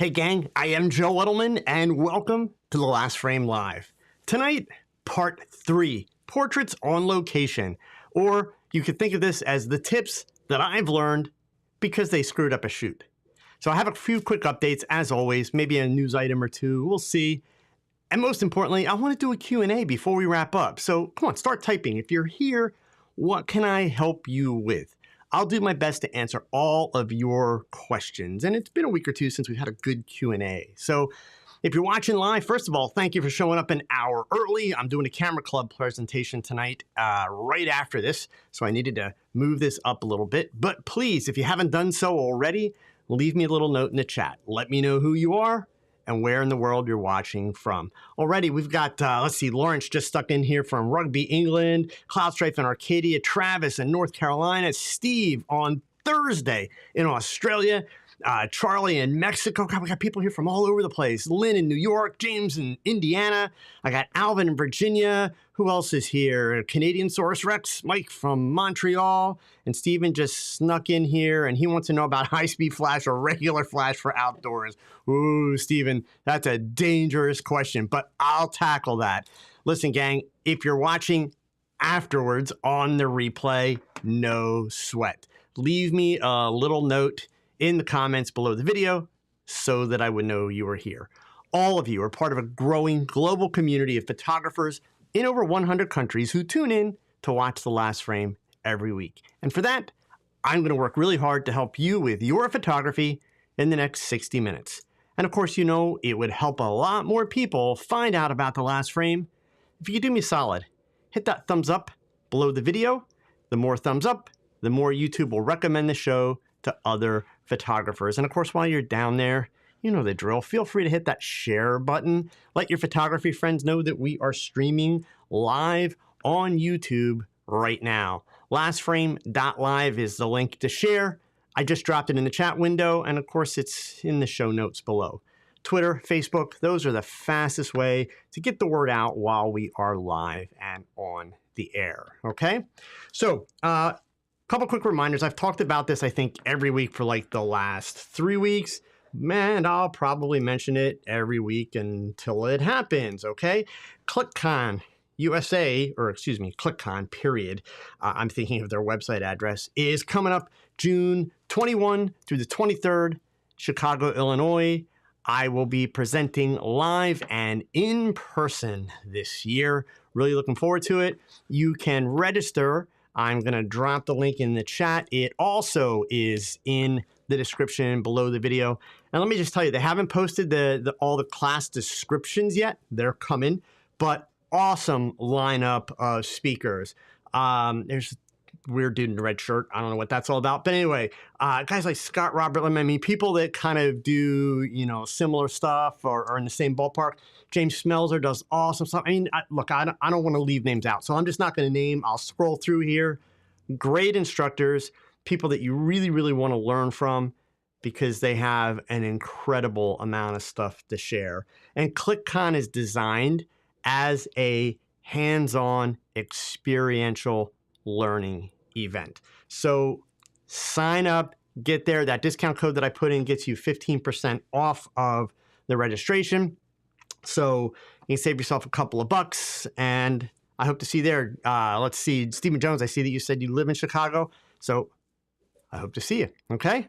right, gang, I am Joe Edelman, and welcome to The Last Frame Live. Tonight, part 3, Portraits on Location, or you could think of this as the tips that I've learned because they screwed up a shoot. So I have a few quick updates, as always, maybe a news item or two, we'll see. And most importantly, I want to do a Q&A before we wrap up. So come on, start typing. If you're here, what can I help you with? I'll do my best to answer all of your questions. And it's been a week or two since we've had a good Q&A. So if you're watching live, first of all, thank you for showing up an hour early. I'm doing a Camera Club presentation tonight right after this, so I needed to move this up a little bit. But please, if you haven't done so already, leave me a little note in the chat. Let me know who you are and where in the world you're watching from. Already, we've got, let's see, Lawrence just stuck in here from Rugby, England, Cloudstrife in Arcadia, Travis in North Carolina, Steve on Thursday in Australia, Charlie in Mexico. God, we got people here from all over the place. Lynn in New York, James in Indiana. I got Alvin in Virginia. Who else is here? Canadian Source Rex, Mike from Montreal, and Steven just snuck in here, and he wants to know about high-speed flash or regular flash for outdoors. Ooh, Steven, that's a dangerous question, but I'll tackle that. Listen, gang, if you're watching afterwards on the replay, no sweat. Leave me a little note in the comments below the video so that I would know you were here. All of you are part of a growing global community of photographers in over 100 countries who tune in to watch The Last Frame every week. And for that, I'm going to work really hard to help you with your photography in the next 60 minutes. And of course, you know, it would help a lot more people find out about The Last Frame if you could do me a solid. Hit that thumbs up below the video. The more thumbs up, the more YouTube will recommend the show to other photographers. And of course, while you're down there, you know the drill. Feel free to hit that share button. Let your photography friends know that we are streaming live on YouTube right now. Lastframe.live is the link to share. I just dropped it in the chat window, and of course, it's in the show notes below. Twitter, Facebook, those are the fastest way to get the word out while we are live and on the air, okay? So, couple quick reminders. I've talked about this, I think, every week for like the last 3 weeks. Man, I'll probably mention it every week until it happens, okay? ClickCon USA, or excuse me, ClickCon, period. I'm thinking of their website address, is coming up June 21 through the 23rd, Chicago, Illinois. I will be presenting live and in person this year. Really looking forward to it. You can register. I'm going to drop the link in the chat. It also is in the description below the video. And let me just tell you, they haven't posted all the class descriptions yet. They're coming, but awesome lineup of speakers. There's a weird dude in a red shirt. I don't know what that's all about. But anyway, guys like Scott Robert, I mean, people that kind of do, you know, similar stuff or are in the same ballpark. James Smelzer does awesome stuff. I mean, look, I don't want to leave names out, so I'm just not going to name. I'll scroll through here. Great instructors, people that you really, really want to learn from because they have an incredible amount of stuff to share. And ClickCon is designed as a hands-on experiential learning event. So sign up, get there. That discount code that I put in gets you 15% off of the registration. So you can save yourself a couple of bucks, and I hope to see you there. Let's see, Stephen Jones, I see that you said you live in Chicago, so I hope to see you, okay?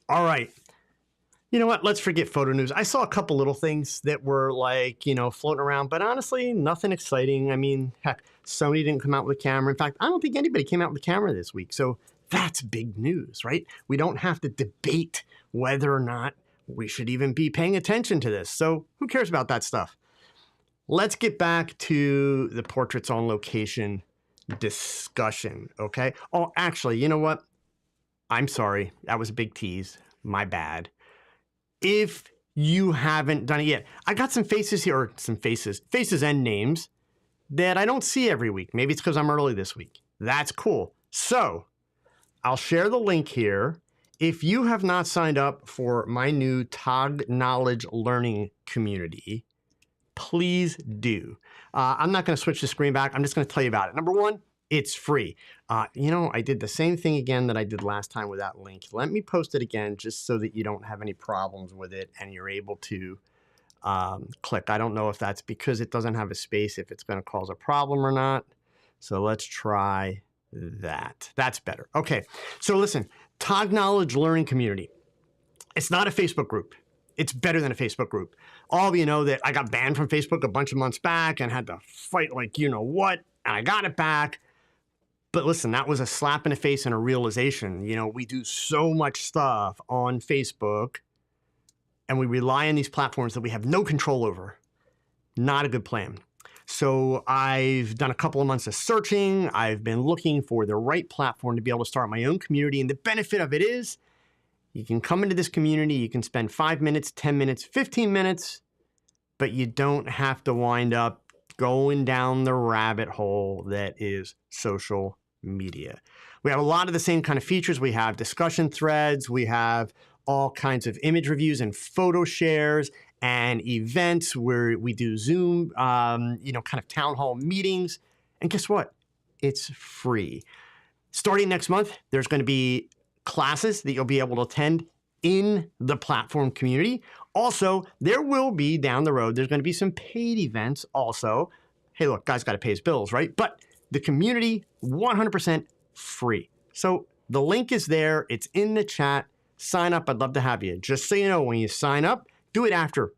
All right. You know what? Let's forget photo news. I saw a couple little things that were like, you know, floating around, but honestly, nothing exciting. I mean, heck, Sony didn't come out with a camera. In fact, I don't think anybody came out with a camera this week, so that's big news, right? We don't have to debate whether or not we should even be paying attention to this. So who cares about that stuff? Let's get back to the portraits on location discussion, okay? Oh, actually, you know what? I'm sorry. That was a big tease. My bad. If you haven't done it yet, I got some faces here, or some faces and names that I don't see every week. Maybe it's because I'm early this week. That's cool. So I'll share the link here. If you have not signed up for my new TOG Knowledge Learning community, please do. I'm not going to switch the screen back. I'm just going to tell you about it. Number one, It's free. I did the same thing again that I did last time with that link. Let me post it again just so that you don't have any problems with it and you're able to click. I don't know if that's because it doesn't have a space, if it's going to cause a problem or not. So let's try that. That's better. Okay. So listen, Tog Knowledge Learning Community. It's not a Facebook group. It's better than a Facebook group. All of you know that I got banned from Facebook a bunch of months back and had to fight like you know what, and I got it back. But listen, that was a slap in the face and a realization. We do so much stuff on Facebook and we rely on these platforms that we have no control over. Not a good plan. So I've done a couple of months of searching. I've been looking for the right platform to be able to start my own community. And the benefit of it is you can come into this community, you can spend 5 minutes, 10 minutes, 15 minutes, but you don't have to wind up going down the rabbit hole that is social media. We have a lot of the same kind of features. We have discussion threads. We have all kinds of image reviews and photo shares and events where we do Zoom, kind of town hall meetings. And guess what? It's free. Starting next month, there's going to be classes that you'll be able to attend in the platform community. Also, there will be down the road, there's going to be some paid events also. Hey, look, guy's got to pay his bills, right? But the community, 100% free. So the link is there. It's in the chat. Sign up. I'd love to have you. Just so you know, when you sign up, do it after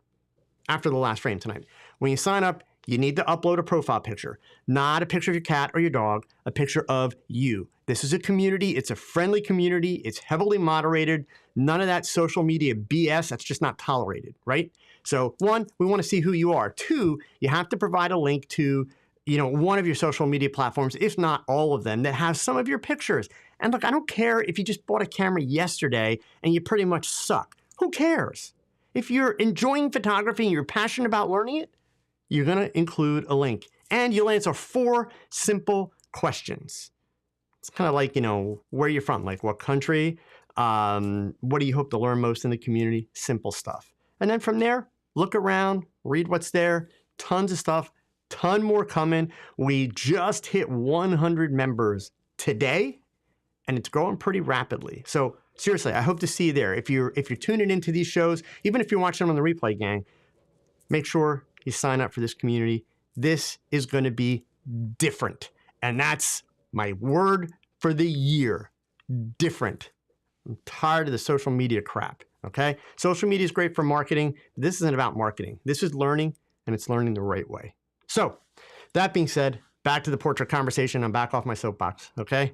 the last frame tonight. When you sign up, you need to upload a profile picture, not a picture of your cat or your dog, a picture of you. This is a community. It's a friendly community. It's heavily moderated. None of that social media BS. That's just not tolerated, right? So 1, we want to see who you are. 2, you have to provide a link to, one of your social media platforms, if not all of them, that have some of your pictures. And look, I don't care if you just bought a camera yesterday and you pretty much suck. Who cares? If you're enjoying photography and you're passionate about learning it, you're going to include a link. And you'll answer 4 simple questions. It's kind of like, where you're from, like what country, what do you hope to learn most in the community? Simple stuff. And then from there, look around, read what's there, tons of stuff, ton more coming. We just hit 100 members today, and it's growing pretty rapidly. So seriously, I hope to see you there. If you're tuning into these shows, even if you're watching them on the replay, gang, make sure you sign up for this community. This is going to be different. And that's my word for the year. Different. I'm tired of the social media crap. Okay? Social media is great for marketing. This isn't about marketing. This is learning, and it's learning the right way. So that being said, back to the portrait conversation. I'm back off my soapbox. Okay?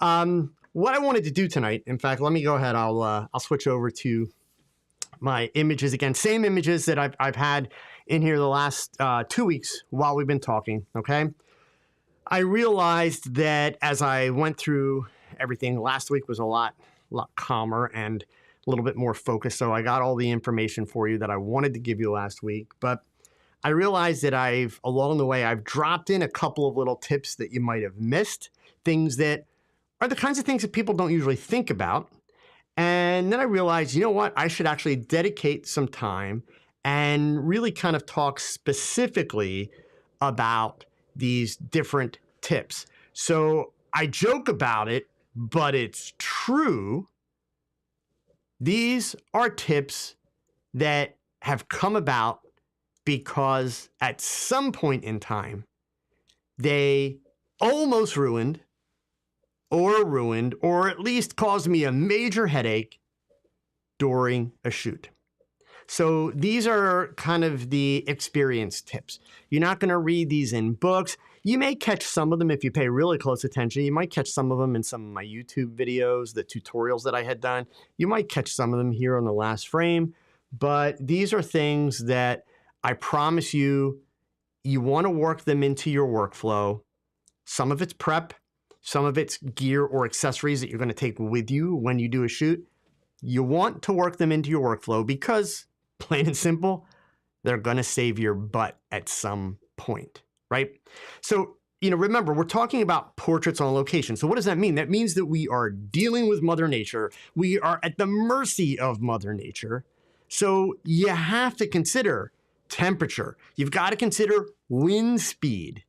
What I wanted to do tonight, in fact, let me go ahead. I'll switch over to my images again. Same images that I've had in here the last 2 weeks while we've been talking. Okay? I realized that as I went through everything, last week was a lot calmer and a little bit more focused. So I got all the information for you that I wanted to give you last week. But I realized that along the way, I've dropped in a couple of little tips that you might have missed, things that are the kinds of things that people don't usually think about. And then I realized, you know what? I should actually dedicate some time and really kind of talk specifically about these different tips. So I joke about it, but it's true. These are tips that have come about because at some point in time, they almost ruined, or at least caused me a major headache during a shoot. So these are kind of the experience tips. You're not going to read these in books. You may catch some of them if you pay really close attention. You might catch some of them in some of my YouTube videos, the tutorials that I had done. You might catch some of them here on the last frame. But these are things that I promise you want to work them into your workflow. Some of it's prep. Some of it's gear or accessories that you're going to take with you when you do a shoot. You want to work them into your workflow because, plain and simple, they're going to save your butt at some point, right? So, remember, we're talking about portraits on location. So what does that mean? That means that we are dealing with Mother Nature. We are at the mercy of Mother Nature. So you have to consider temperature. You've got to consider wind speed.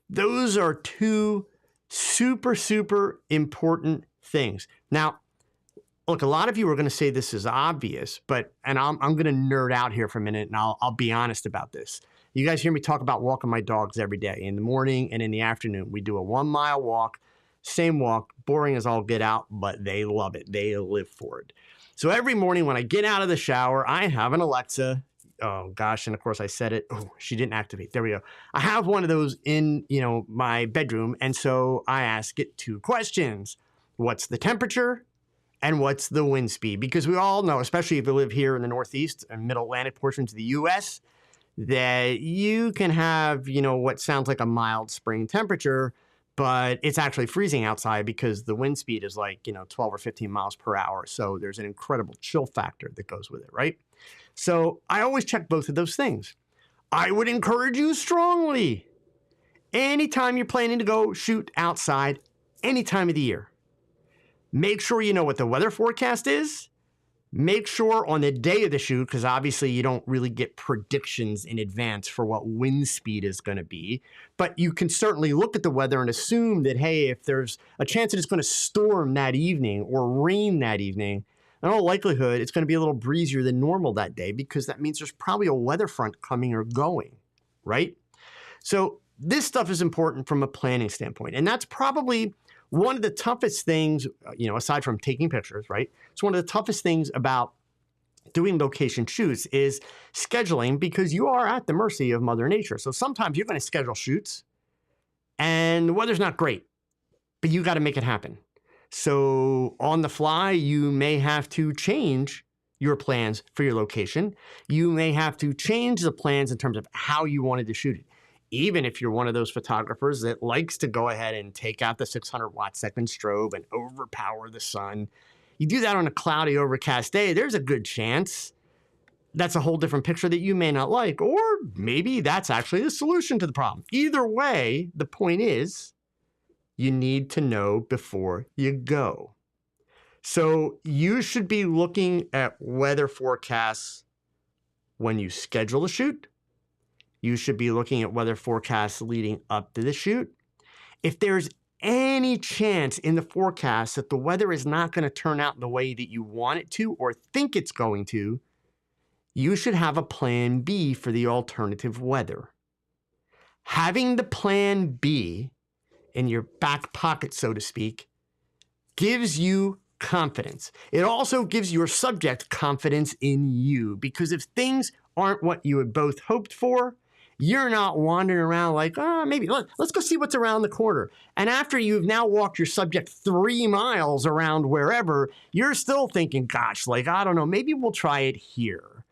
Those are 2 Super, super important things. Now, look, a lot of you are going to say this is obvious, and I'm going to nerd out here for a minute, and I'll be honest about this. You guys hear me talk about walking my dogs every day, in the morning and in the afternoon. We do a 1 mile walk, same walk, boring as all get out, but they love it. They live for it. So every morning when I get out of the shower, I have an Alexa. Oh gosh, and of course I said it. Oh, she didn't activate. There we go. I have one of those in, my bedroom, and so I ask it 2 questions. What's the temperature? And what's the wind speed? Because we all know, especially if you live here in the Northeast and Middle Atlantic portions of the U.S., that you can have, what sounds like a mild spring temperature, but it's actually freezing outside because the wind speed is like, 12 or 15 miles per hour. So there's an incredible chill factor that goes with it, right? So I always check both of those things. I would encourage you strongly, anytime you're planning to go shoot outside, any time of the year, make sure you know what the weather forecast is. Make sure on the day of the shoot, because obviously you don't really get predictions in advance for what wind speed is going to be, but you can certainly look at the weather and assume that, hey, if there's a chance that it's going to storm that evening or rain that evening, in all likelihood, it's going to be a little breezier than normal that day because that means there's probably a weather front coming or going, right? So this stuff is important from a planning standpoint, and that's probably one of the toughest things, aside from taking pictures, right? It's one of the toughest things about doing location shoots is scheduling because you are at the mercy of Mother Nature. So sometimes you're going to schedule shoots and the weather's not great, but you got to make it happen. So on the fly, you may have to change your plans for your location. You may have to change the plans in terms of how you wanted to shoot it. Even if you're one of those photographers that likes to go ahead and take out the 600 watt second strobe and overpower the sun, you do that on a cloudy, overcast day, there's a good chance that's a whole different picture that you may not like, or maybe that's actually the solution to the problem. Either way, the point is you need to know before you go. So you should be looking at weather forecasts when you schedule a shoot. You should be looking at weather forecasts leading up to the shoot. If there's any chance in the forecast that the weather is not going to turn out the way that you want it to or think it's going to, you should have a plan B for the alternative weather. Having the plan B in your back pocket, so to speak, gives you confidence. It also gives your subject confidence in you, because if things aren't what you had both hoped for, you're not wandering around like, maybe let's go see what's around the corner. And after you've now walked your subject 3 miles around wherever, you're still thinking, gosh, I don't know, maybe we'll try it here.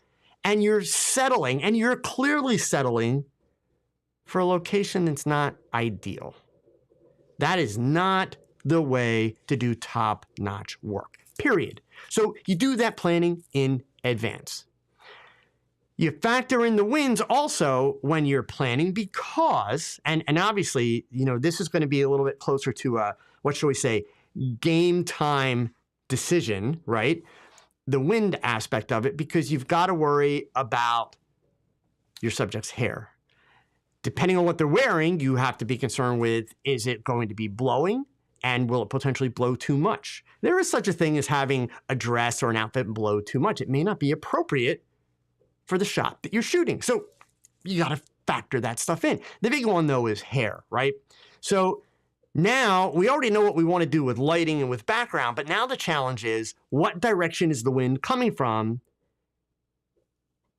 And you're settling, and you're clearly settling for a location that's not ideal. That is not the way to do top-notch work, period. So you do that planning in advance. You factor in the winds also when you're planning because, and obviously, this is going to be a little bit closer to a, what shall we say, game time decision, right? The wind aspect of it, because you've got to worry about your subject's hair. Depending on what they're wearing, you have to be concerned with, is it going to be blowing? And will it potentially blow too much? There is such a thing as having a dress or an outfit blow too much. It may not be appropriate for the shot that you're shooting. So you got to factor that stuff in. The big one, though, is hair, right? So now we already know what we want to do with lighting and with background, but now the challenge is, what direction is the wind coming from?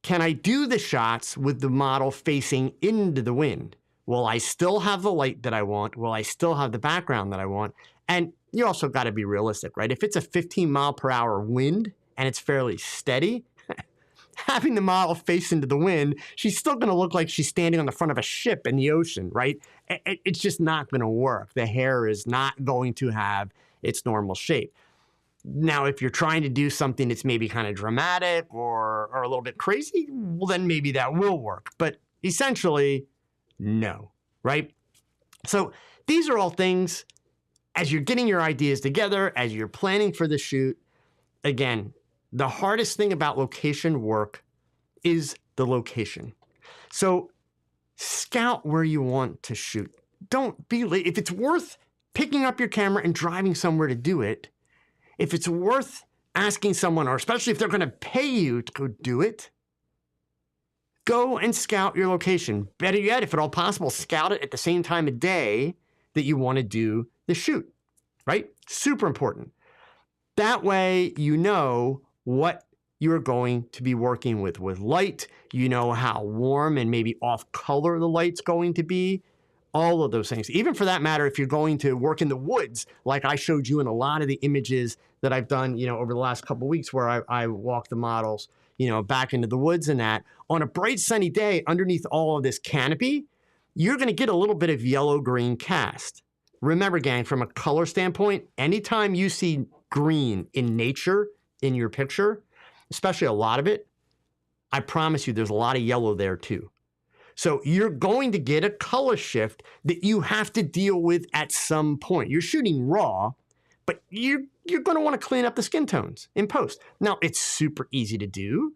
Can I do the shots with the model facing into the wind? Will I still have the light that I want? Will I still have the background that I want? And you also got to be realistic, right? If it's a 15 mile per hour wind and it's fairly steady, having the model face into the wind, she's still going to look like she's standing on the front of a ship in the ocean, right? It's just not going to work. The hair is not going to have its normal shape. Now, if you're trying to do something that's maybe kind of dramatic or a little bit crazy, well, then maybe that will work. But essentially, no, right? So these are all things, as you're getting your ideas together, as you're planning for the shoot. Again, the hardest thing about location work is the location. So scout where you want to shoot. Don't be late. If it's worth picking up your camera and driving somewhere to do it, if it's worth asking someone, or especially if they're going to pay you to go do it, go and scout your location. Better yet, if at all possible, scout it at the same time of day that you want to do the shoot, right? Super important. That way, you know what you're going to be working with light. You know how warm and maybe off color the light's going to be. All of those things. Even for that matter, if you're going to work in the woods, like I showed you in a lot of the images that I've done, over the last couple of weeks where I walk the models, back into the woods and that, on a bright sunny day underneath all of this canopy, you're going to get a little bit of yellow-green cast. Remember, gang, from a color standpoint, anytime you see green in nature in your picture, especially a lot of it, I promise you there's a lot of yellow there too. So you're going to get a color shift that you have to deal with at some point. You're shooting raw, but you're going to want to clean up the skin tones in post. Now, it's super easy to do,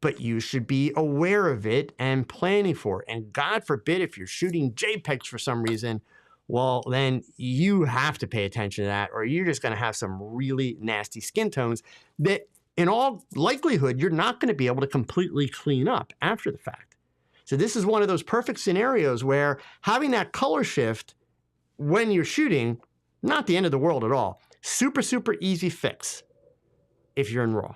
but you should be aware of it and planning for it. And God forbid if you're shooting JPEGs for some reason, well, then you have to pay attention to that, or you're just going to have some really nasty skin tones that in all likelihood, you're not going to be able to completely clean up after the fact. So this is one of those perfect scenarios where having that color shift when you're shooting, not the end of the world at all. Super, super easy fix if you're in RAW.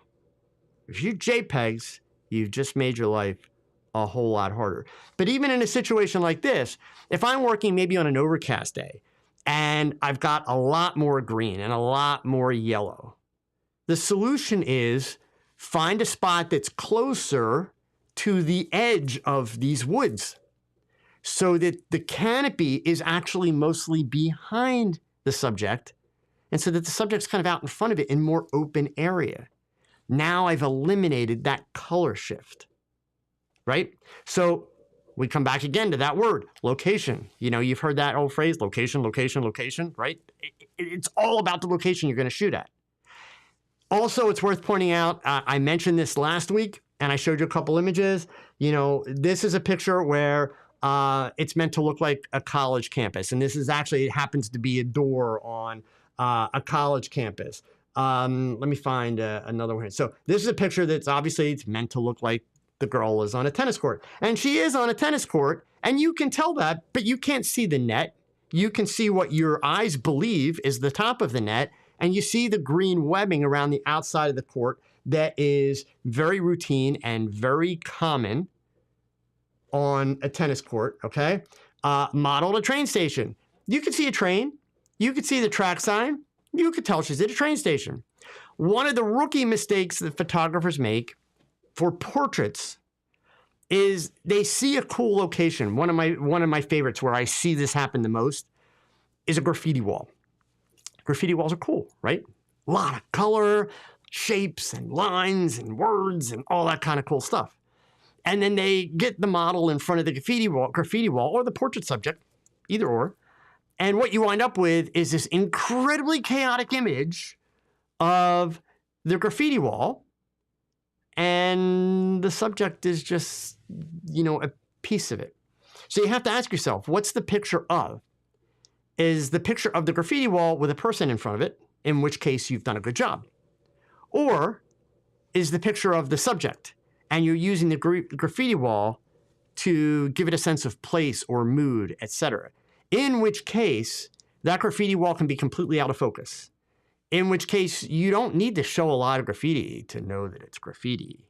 If you JPEGs, you've just made your life a whole lot harder. But even in a situation like this, if I'm working maybe on an overcast day and I've got a lot more green and a lot more yellow, the solution is find a spot that's closer to the edge of these woods so that the canopy is actually mostly behind the subject and so that the subject's kind of out in front of it in more open area. Now I've eliminated that color shift, right? So we come back again to that word, location. You've heard that old phrase, location, location, location, right? It's all about the location you're going to shoot at. Also, it's worth pointing out, I mentioned this last week, and I showed you a couple images. This is a picture where it's meant to look like a college campus. And this is actually, it happens to be a door on a college campus. Let me find another one. So this is a picture that's obviously, it's meant to look like the girl is on a tennis court. And she is on a tennis court, and you can tell that, but you can't see the net. You can see what your eyes believe is the top of the net, and you see the green webbing around the outside of the court that is very routine and very common on a tennis court, okay? Model at a train station. You can see a train. You can see the track sign. You can tell she's at a train station. One of the rookie mistakes that photographers make for portraits is they see a cool location. One of my favorites where I see this happen the most is a graffiti wall. Graffiti walls are cool, right? A lot of color, shapes and lines and words and all that kind of cool stuff. And then they get the model in front of the graffiti wall or the portrait subject, either or. And what you wind up with is this incredibly chaotic image of the graffiti wall. And the subject is just, a piece of it. So you have to ask yourself, what's the picture of? Is the picture of the graffiti wall with a person in front of it, in which case you've done a good job? Or is the picture of the subject and you're using the graffiti wall to give it a sense of place or mood, etc.? In which case, that graffiti wall can be completely out of focus. In which case, you don't need to show a lot of graffiti to know that it's graffiti,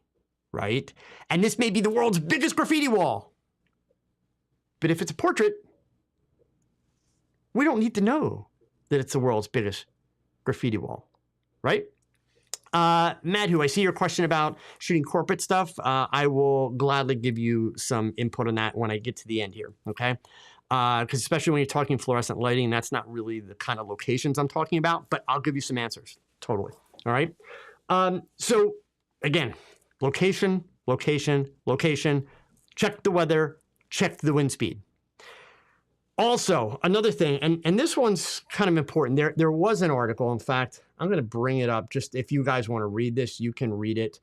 right? And this may be the world's biggest graffiti wall. But if it's a portrait, we don't need to know that it's the world's biggest graffiti wall, right? Madhu, I see your question about shooting corporate stuff. I will gladly give you some input on that when I get to the end here, okay? Because especially when you're talking fluorescent lighting, that's not really the kind of locations I'm talking about, but I'll give you some answers, totally, all right? So again, location, location, location, check the weather, check the wind speed. Also, another thing, and this one's kind of important. There was an article, in fact, I'm going to bring it up. Just if you guys want to read this, you can read it.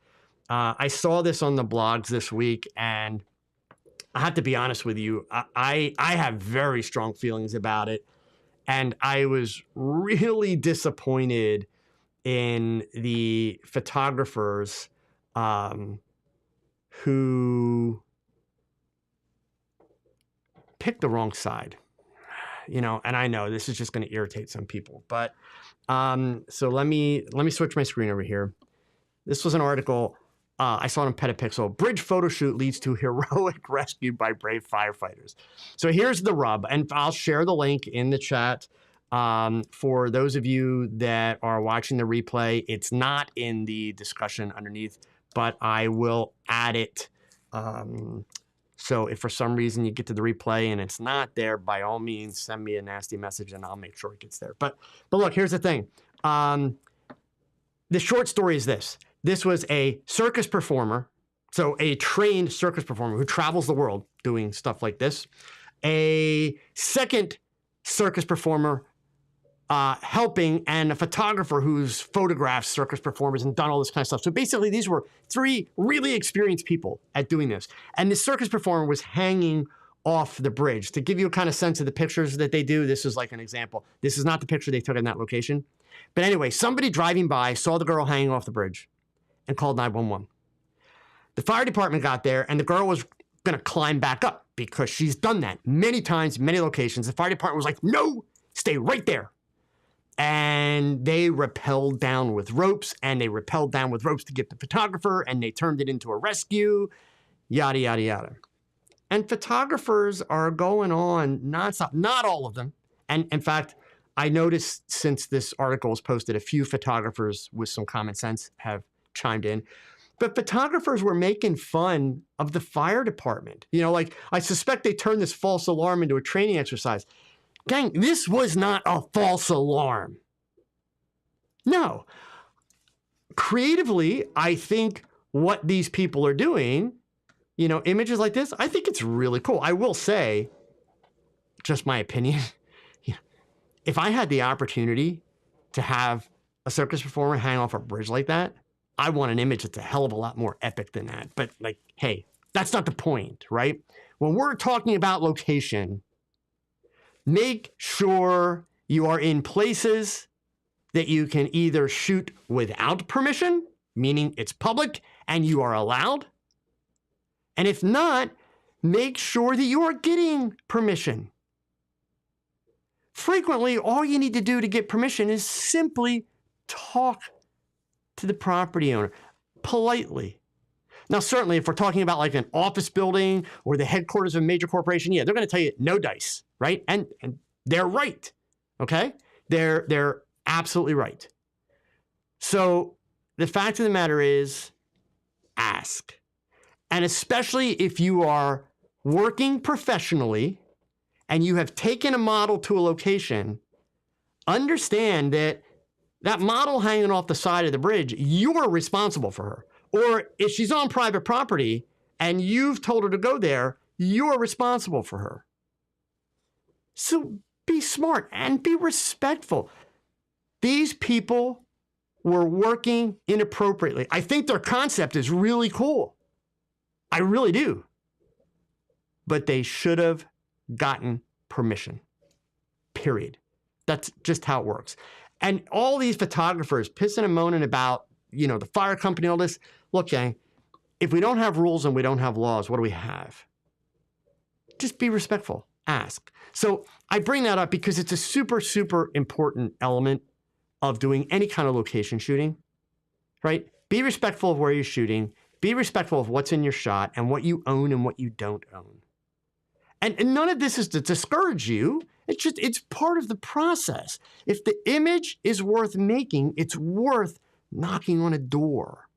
I saw this on the blogs this week, and I have to be honest with you. I have very strong feelings about it. And I was really disappointed in the photographers who picked the wrong side. And I know this is just going to irritate some people, but so let me switch my screen over here. This was an article I saw on Petapixel. Bridge photo shoot leads to heroic rescue by brave firefighters. So here's the rub, and I'll share the link in the chat for those of you that are watching the replay. It's not in the discussion underneath, but I will add it. So if for some reason you get to the replay and it's not there, by all means, send me a nasty message and I'll make sure it gets there. But look, here's the thing. The short story is this. This was a circus performer, so a trained circus performer who travels the world doing stuff like this. A second circus performer helping, and a photographer who's photographed circus performers and done all this kind of stuff. So basically, these were three really experienced people at doing this. And the circus performer was hanging off the bridge. To give you a kind of sense of the pictures that they do, this is like an example. This is not the picture they took in that location. But anyway, somebody driving by saw the girl hanging off the bridge and called 911. The fire department got there, and the girl was going to climb back up because she's done that many times, many locations. The fire department was like, no, stay right there. And they rappelled down with ropes, and they rappelled down with ropes to get the photographer, and they turned it into a rescue, yada, yada, yada. And photographers are going on nonstop. Not all of them. And in fact, I noticed since this article was posted, a few photographers with some common sense have chimed in. But photographers were making fun of the fire department. Like, I suspect they turned this false alarm into a training exercise. Gang, this was not a false alarm. No. Creatively, I think what these people are doing, images like this, I think it's really cool. I will say, just my opinion, if I had the opportunity to have a circus performer hang off a bridge like that, I want an image that's a hell of a lot more epic than that. But hey, that's not the point, right? When we're talking about location, make sure you are in places that you can either shoot without permission, meaning it's public and you are allowed. And if not, make sure that you are getting permission. Frequently, all you need to do to get permission is simply talk to the property owner politely. Now, certainly, if we're talking about like an office building or the headquarters of a major corporation, yeah, they're going to tell you no dice, right? And they're right, okay? They're absolutely right. So the fact of the matter is, ask. And especially if you are working professionally and you have taken a model to a location, understand that that model hanging off the side of the bridge, you're responsible for her. Or if she's on private property and you've told her to go there, you're responsible for her. So be smart and be respectful. These people were working inappropriately. I think their concept is really cool. I really do. But they should have gotten permission. Period. That's just how it works. And all these photographers pissing and moaning about, the fire company, all this. Look, gang, if we don't have rules and we don't have laws, what do we have? Just be respectful. Ask. So I bring that up because it's a super, super important element of doing any kind of location shooting, right? Be respectful of where you're shooting. Be respectful of what's in your shot and what you own and what you don't own. And none of this is to discourage you. It's part of the process. If the image is worth making, it's worth knocking on a door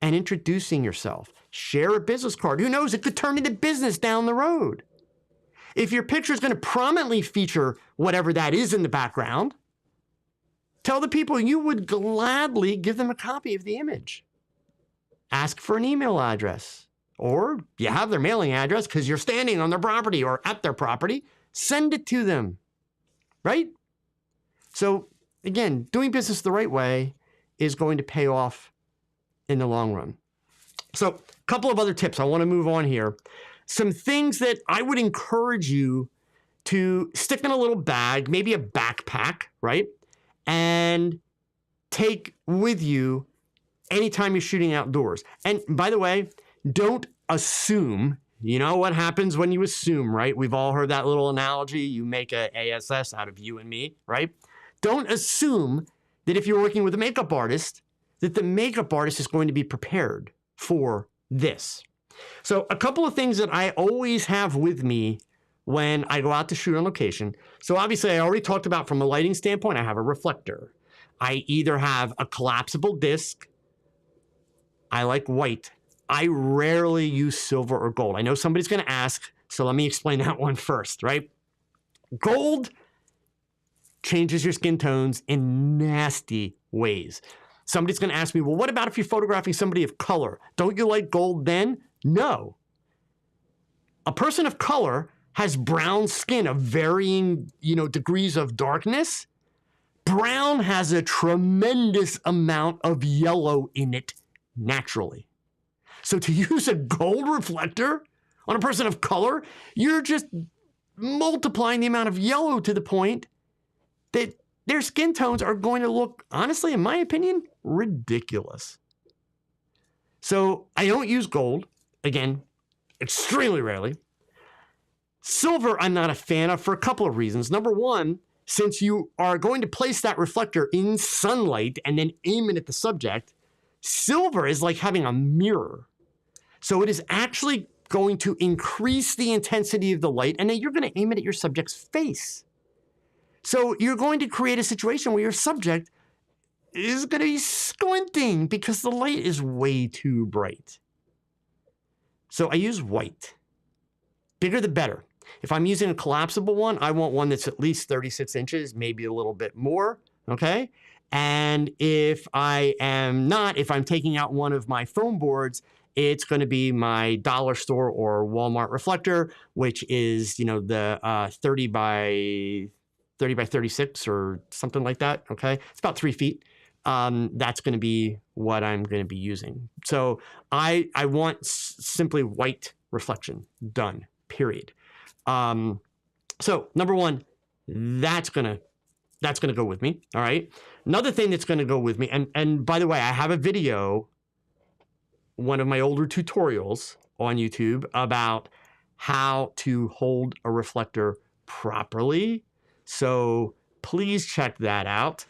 and introducing yourself. Share a business card. Who knows? It could turn into business down the road. If your picture is going to prominently feature whatever that is in the background, tell the people you would gladly give them a copy of the image. Ask for an email address. Or you have their mailing address because you're standing on their property or at their property. Send it to them, right? So again, doing business the right way is going to pay off in the long run. So a couple of other tips. I want to move on here. Some things that I would encourage you to stick in a little bag, maybe a backpack, right? And take with you anytime you're shooting outdoors. And by the way, don't assume. You know what happens when you assume, right? We've all heard that little analogy. You make a ASS out of you and me, right? Don't assume that if you're working with a makeup artist, that the makeup artist is going to be prepared for this. So a couple of things that I always have with me when I go out to shoot on location. So obviously I already talked about from a lighting standpoint, I have a reflector. I either have a collapsible disc. I like white. I rarely use silver or gold. I know somebody's going to ask, so let me explain that one first, right? Gold changes your skin tones in nasty ways. Somebody's going to ask me, well, what about if you're photographing somebody of color? Don't you like gold then? No. A person of color has brown skin of varying, degrees of darkness. Brown has a tremendous amount of yellow in it naturally. So to use a gold reflector on a person of color, you're just multiplying the amount of yellow to the point that their skin tones are going to look, honestly, in my opinion, ridiculous. So I don't use gold. Again, extremely rarely. Silver, I'm not a fan of for a couple of reasons. Number one, since you are going to place that reflector in sunlight and then aim it at the subject, silver is like having a mirror. So it is actually going to increase the intensity of the light, and then you're going to aim it at your subject's face. So you're going to create a situation where your subject is going to be squinting because the light is way too bright. So I use white. Bigger the better. If I'm using a collapsible one, I want one that's at least 36 inches, maybe a little bit more, okay? And if I'm taking out one of my foam boards, it's going to be my dollar store or Walmart reflector, which is, the 30 by 36 or something like that, okay? It's about 3 feet. That's going to be what I'm going to be using. So I want simply white reflection, done, period. So number one, that's going to go with me, all right? Another thing that's going to go with me, and by the way, I have a video, one of my older tutorials on YouTube about how to hold a reflector properly. So please check that out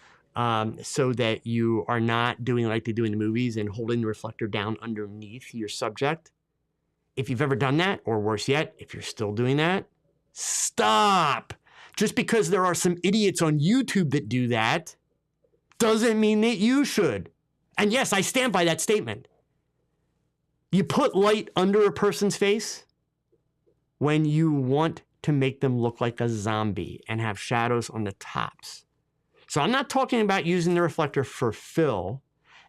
so that you are not doing like they do in the movies and holding the reflector down underneath your subject. If you've ever done that, or worse yet, if you're still doing that, stop. Just because there are some idiots on YouTube that do that doesn't mean that you should. And yes, I stand by that statement. You put light under a person's face when you want to make them look like a zombie and have shadows on the tops. So I'm not talking about using the reflector for fill.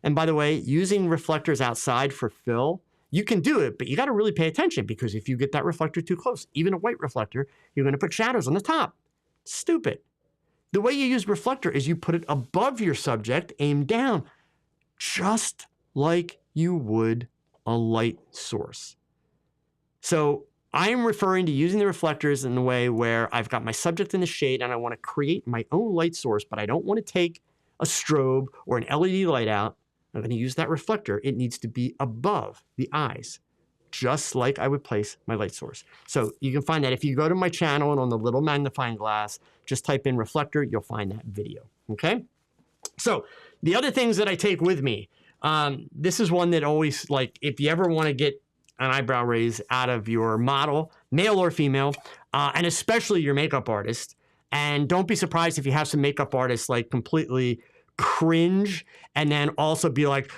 And by the way, using reflectors outside for fill, you can do it, but you got to really pay attention, because if you get that reflector too close, even a white reflector, you're going to put shadows on the top. Stupid. The way you use reflector is you put it above your subject, aim down, just like you would a light source. So I'm referring to using the reflectors in the way where I've got my subject in the shade and I want to create my own light source, but I don't want to take a strobe or an LED light out. I'm going to use that reflector. It needs to be above the eyes, just like I would place my light source. So you can find that if you go to my channel and on the little magnifying glass, just type in reflector, you'll find that video, okay? So the other things that I take with me, this is one that always, like, if you ever want to get an eyebrow raise out of your model, male or female, and especially your makeup artist, and don't be surprised if you have some makeup artists like completely cringe and then also be like,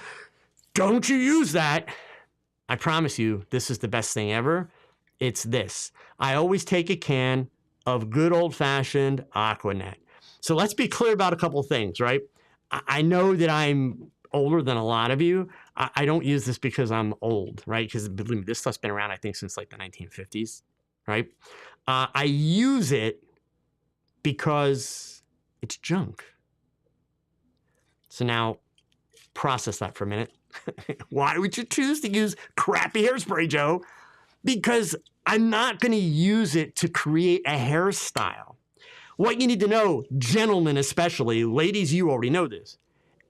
don't you use that. I promise you, this is the best thing ever. It's this. I always take a can of good old-fashioned Aquanet. So let's be clear about a couple of things, right? I know that I'm older than a lot of you. I don't use this because I'm old, right? Because believe me, this stuff's been around, I think, since like the 1950s, right? I use it because it's junk. So now, process that for a minute. Why would you choose to use crappy hairspray, Joe? because I'm not going to use it to create a hairstyle. What you need to know, gentlemen especially, ladies, you already know this.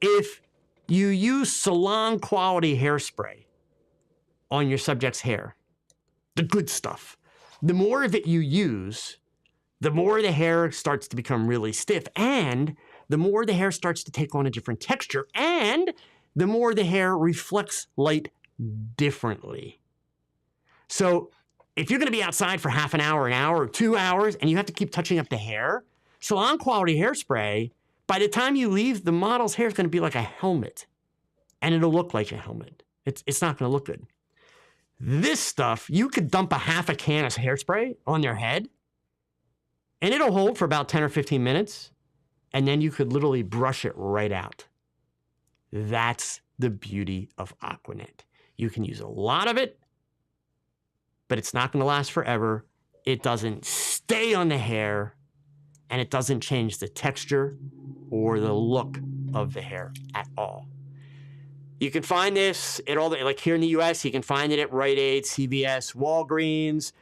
If you use salon quality hairspray on your subject's hair, the good stuff, the more of it you use, the more the hair starts to become really stiff, and the more the hair starts to take on a different texture, and the more the hair reflects light differently. So if you're going to be outside for half an hour, or 2 hours, and you have to keep touching up the hair, salon quality hairspray, by the time you leave, the model's hair is going to be like a helmet, and it'll look like a helmet. It's not going to look good. This stuff, you could dump a half a can of hairspray on their head, and it'll hold for about 10 or 15 minutes, and then you could literally brush it right out. That's the beauty of Aquanet. You can use a lot of it, but it's not going to last forever. It doesn't stay on the hair, and it doesn't change the texture or the look of the hair at all. You can find this at all the, like here in the US, you can find it at Rite Aid, CVS, Walgreens.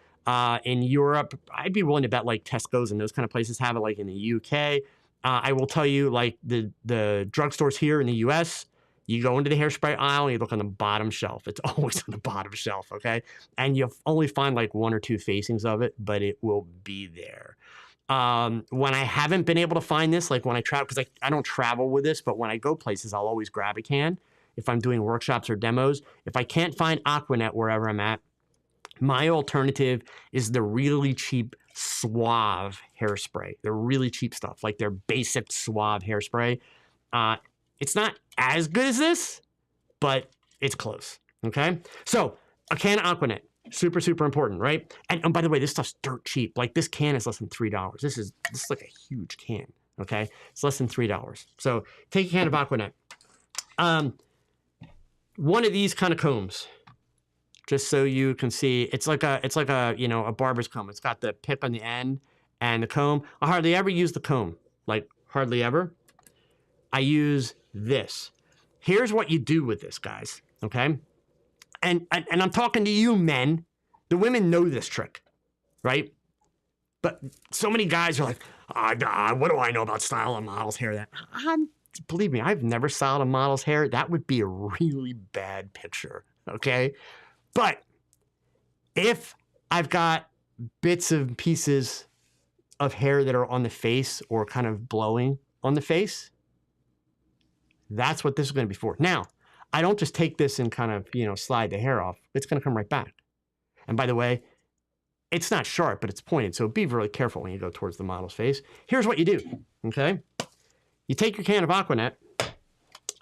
In Europe, I'd be willing to bet like Tesco's and those kind of places have it, like in the UK. I will tell you, like the drugstores here in the US, you go into the hairspray aisle and you look on the bottom shelf. It's always on the bottom shelf, okay? And you'll only find like 1 or 2 facings of it, but it will be there. When I haven't been able to find this, like when I travel, because I don't travel with this, but when I go places, I'll always grab a can if I'm doing workshops or demos. If I can't find Aquanet wherever I'm at, my alternative is the really cheap Suave hairspray. They're really cheap stuff, like their basic Suave hairspray. It's not as good as this, but it's close, okay? So a can of Aquanet, super, super important, right? And by the way, this stuff's dirt cheap. Like this can is less than $3. This is like a huge can, okay? It's less than $3. So take a can of Aquanet. One of these kind of combs, just so you can see, it's like a you know, a barber's comb. It's got the pip on the end and the comb. I hardly ever use the comb, like hardly ever. I use this. Here's what you do with this, guys, okay? And I'm talking to you men. The women know this trick, right? But so many guys are like, oh, what do I know about styling models' hair? Believe me, I've never styled a model's hair. That would be a really bad picture, okay? But if I've got bits and pieces of hair that are on the face or kind of blowing on the face, that's what this is going to be for. Now, I don't just take this and kind of, you know, slide the hair off. It's going to come right back. And by the way, it's not sharp, but it's pointed. So be really careful when you go towards the model's face. Here's what you do, okay? You take your can of Aquanet,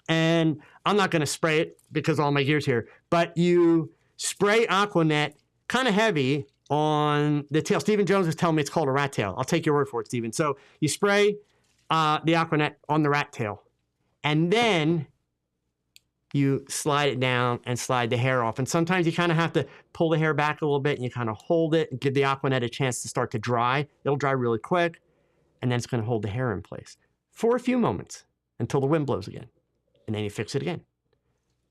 and I'm not going to spray it because all my gear's here, but you spray Aquanet kind of heavy on the tail. Stephen Jones was telling me it's called a rat tail. I'll take your word for it, Stephen. So you spray the Aquanet on the rat tail, and then you slide it down and slide the hair off. And sometimes you kind of have to pull the hair back a little bit and you kind of hold it and give the Aquanet a chance to start to dry. It'll dry really quick, and then it's going to hold the hair in place for a few moments until the wind blows again. And then you fix it again.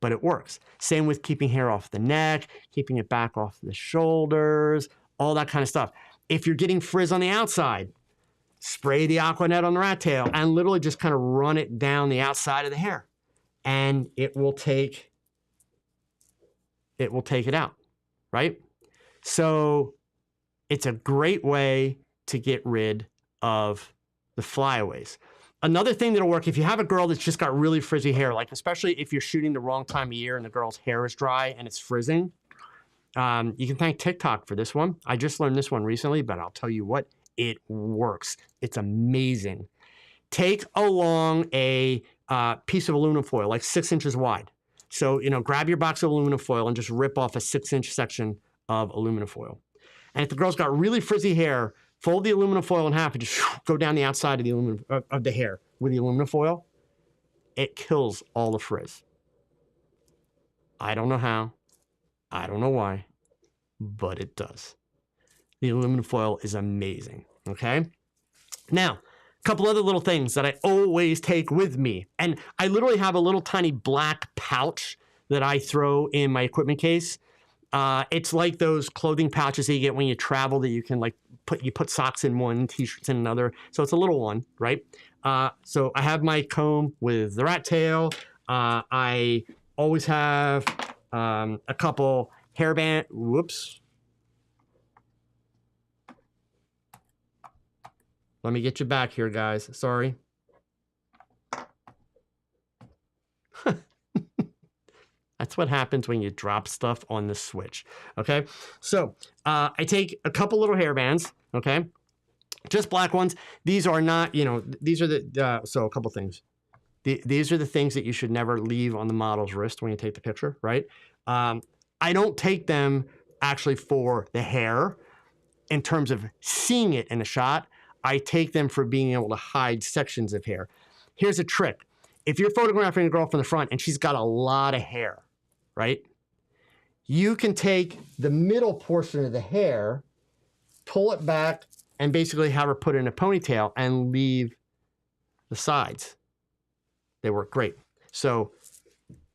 But it works. Same with keeping hair off the neck, keeping it back off the shoulders, all that kind of stuff. If you're getting frizz on the outside, spray the Aquanet on the rat tail and literally just kind of run it down the outside of the hair. And it will take it out, right? So it's a great way to get rid of the flyaways. Another thing that'll work, if you have a girl that's just got really frizzy hair, like especially if you're shooting the wrong time of year and the girl's hair is dry and it's frizzing, you can thank TikTok for this one. I just learned this one recently, but I'll tell you what, it works. It's amazing. Take along a piece of aluminum foil, like 6 inches wide. So, you know, grab your box of aluminum foil and just rip off a 6-inch section of aluminum foil. And if the girl's got really frizzy hair, fold the aluminum foil in half and just go down the outside of the aluminum of the hair with the aluminum foil. It kills all the frizz. I don't know how. I don't know why, but it does. The aluminum foil is amazing, okay? Now, a couple other little things that I always take with me. And I literally have a little tiny black pouch that I throw in my equipment case. It's like those clothing pouches that you get when you travel that you can like put socks in one, t-shirts in another. So it's a little one, right? So I have my comb with the rat tail. I always have a couple hairband. Whoops. Let me get you back here, guys. Sorry. That's what happens when you drop stuff on the switch. Okay. So I take a couple little hairbands. Okay. Just black ones. These are not, you know, these are the, so a couple things. These are the things that you should never leave on the model's wrist when you take the picture, right? I don't take them actually for the hair in terms of seeing it in a shot. I take them for being able to hide sections of hair. Here's a trick. If you're photographing a girl from the front and she's got a lot of hair, right? You can take the middle portion of the hair, pull it back, and basically have her put in a ponytail and leave the sides. They work great. So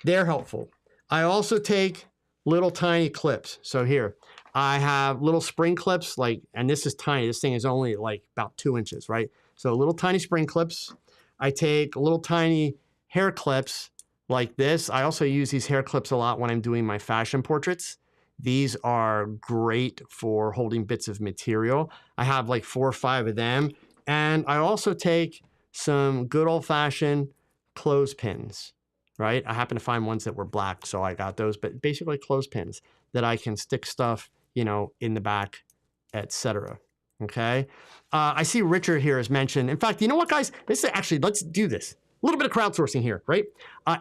they're helpful. I also take little tiny clips. So here, I have little spring clips, like, and this is tiny. This thing is only like about 2 inches, right? So little tiny spring clips. I take little tiny hair clips like this. I also use these hair clips a lot when I'm doing my fashion portraits. These are great for holding bits of material. I have like 4 or 5 of them. And I also take some good old-fashioned clothespins, right? I happen to find ones that were black, so I got those, but basically clothespins that I can stick stuff, you know, in the back, etc. Okay. I see Richard here has mentioned, in fact, you know what, guys? This is actually, let's do this. A little bit of crowdsourcing here, right?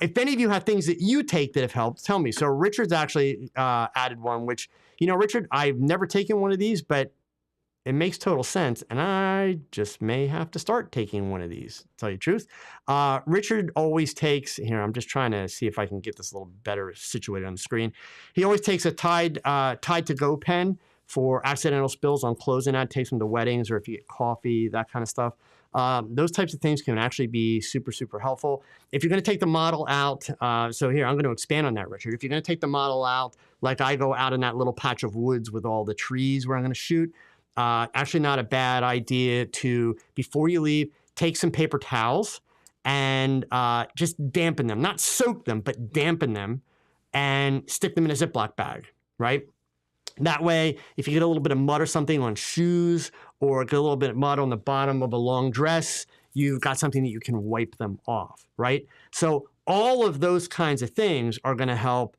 If any of you have things that you take that have helped, tell me. So Richard's actually added one, which, you know, Richard, I've never taken one of these, but it makes total sense. And I just may have to start taking one of these, to tell you the truth. Richard always takes, here, I'm just trying to see if I can get this a little better situated on the screen. He always takes a Tide to Go pen for accidental spills on clothes, and that takes them to weddings or if you get coffee, that kind of stuff. Those types of things can actually be super, super helpful. If you're going to take the model out, so here, I'm going to expand on that, Richard. If you're going to take the model out, like I go out in that little patch of woods with all the trees where I'm going to shoot, actually not a bad idea to, before you leave, take some paper towels and just dampen them. Not soak them, but dampen them and stick them in a Ziploc bag, right? That way, if you get a little bit of mud or something on shoes or get a little bit of mud on the bottom of a long dress, you've got something that you can wipe them off, right? So all of those kinds of things are going to help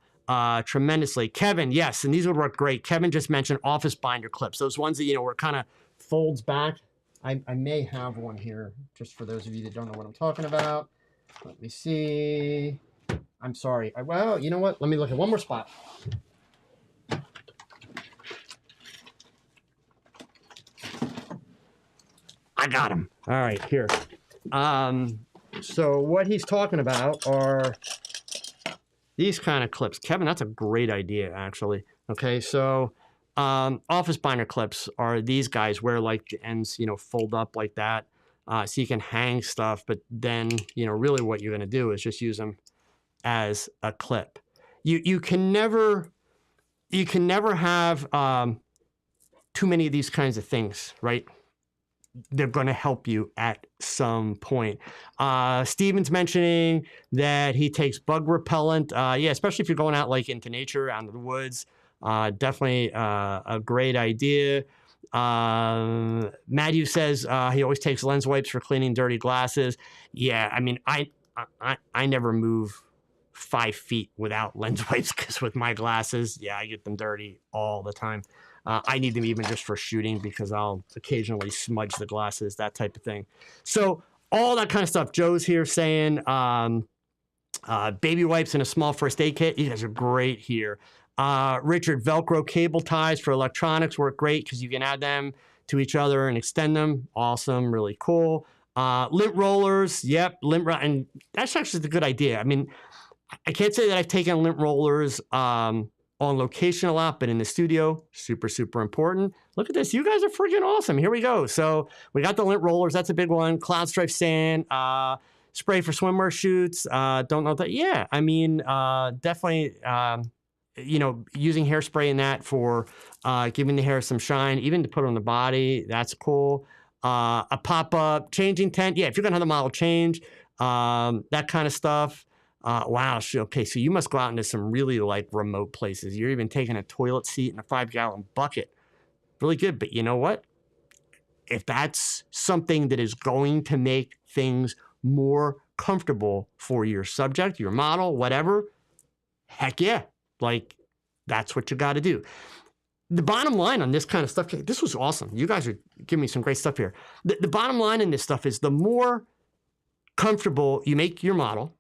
tremendously. Kevin, yes, and these would work great. Kevin just mentioned office binder clips. Those ones that, you know, where it kind of folds back. I may have one here, just for those of you that don't know what I'm talking about. Let me see. I'm sorry. Well, you know what? Let me look at one more spot. I got him. All right, here. So what he's talking about are these kind of clips. Kevin, that's a great idea, actually. Okay, so office binder clips are these guys where like the ends, you know, fold up like that. So you can hang stuff, but then, you know, really what you're going to do is just use them as a clip. You can never have too many of these kinds of things, right? They're going to help you at some point. Steven's mentioning that he takes bug repellent. Yeah, especially if you're going out like into nature, out into the woods. Definitely a great idea. Matthew says he always takes lens wipes for cleaning dirty glasses. Yeah, I mean, I never move 5 feet without lens wipes because with my glasses, yeah, I get them dirty all the time. I need them even just for shooting because I'll occasionally smudge the glasses, that type of thing. So all that kind of stuff. Joe's here saying baby wipes and a small first aid kit. You guys are great here. Richard, Velcro cable ties for electronics work great because you can add them to each other and extend them. Awesome, really cool. Lint rollers, yep, and that's actually a good idea. I mean, I can't say that I've taken lint rollers on location a lot, but in the studio, super, super important. Look at this. You guys are freaking awesome. Here we go. So we got the lint rollers. That's a big one. Cloud stripe sand, spray for swimwear shoots. Don't know that. Yeah, I mean, definitely using hairspray in that for giving the hair some shine, even to put on the body, that's cool. A pop-up, changing tent. Yeah, if you're going to have the model change, that kind of stuff. Wow. Okay, so you must go out into some really like remote places. You're even taking a toilet seat and a 5-gallon bucket. Really good. But you know what? If that's something that is going to make things more comfortable for your subject, your model, whatever, heck yeah. Like, that's what you got to do. The bottom line on this kind of stuff, this was awesome. You guys are giving me some great stuff here. The bottom line in this stuff is the more comfortable you make your model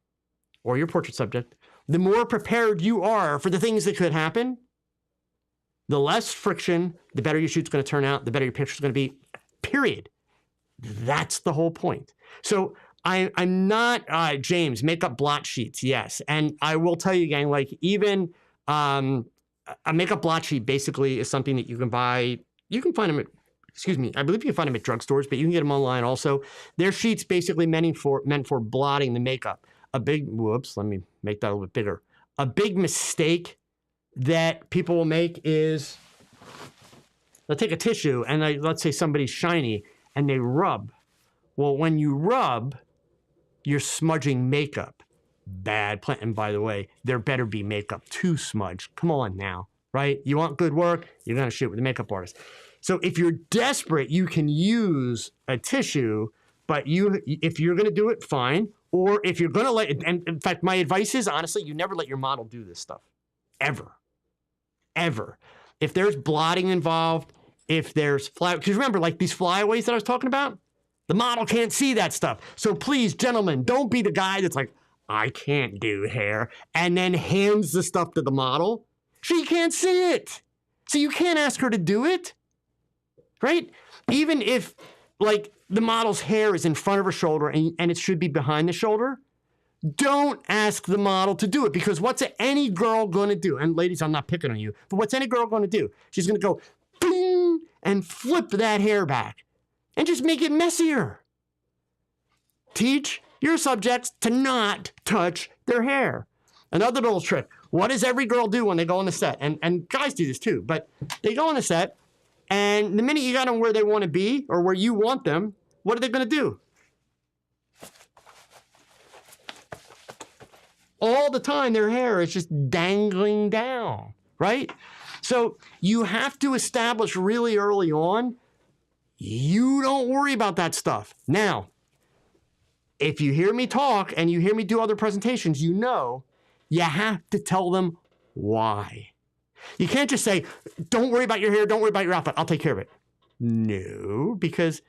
or your portrait subject, the more prepared you are for the things that could happen, the less friction, the better your shoot's going to turn out, the better your picture's going to be, period. That's the whole point. So I'm not, James, makeup blotch sheets, yes. And I will tell you, gang, like even a makeup blotch sheet basically is something that you can buy. You can find them at, I believe you can find them at drugstores, but you can get them online also. They're sheets basically meant for blotting the makeup. Let me make that a little bit bigger. A big mistake that people will make is they'll take a tissue and let's say somebody's shiny and they rub. Well, when you rub, you're smudging makeup. Bad plan. And by the way, there better be makeup to smudge. Come on now, right? You want good work, you're going to shoot with a makeup artist. So if you're desperate, you can use a tissue, but if you're going to do it, fine. Or if you're going to and in fact, my advice is, honestly, you never let your model do this stuff. Ever. Ever. If there's blotting involved, if there's because remember, like these flyaways that I was talking about, the model can't see that stuff. So please, gentlemen, don't be the guy that's like, I can't do hair, and then hands the stuff to the model. She can't see it. So you can't ask her to do it, right? Even if, like, the model's hair is in front of her shoulder and it should be behind the shoulder, don't ask the model to do it, because what's any girl going to do? And ladies, I'm not picking on you, but what's any girl going to do? She's going to go, bing, and flip that hair back and just make it messier. Teach your subjects to not touch their hair. Another little trick. What does every girl do when they go on the set? And guys do this too, but they go on the set, and the minute you got them where they want to be or where you want them, what are they going to do? All the time, their hair is just dangling down, right? So you have to establish really early on, you don't worry about that stuff. Now, if you hear me talk and you hear me do other presentations, you know you have to tell them why. You can't just say, don't worry about your hair, don't worry about your outfit, I'll take care of it. No, because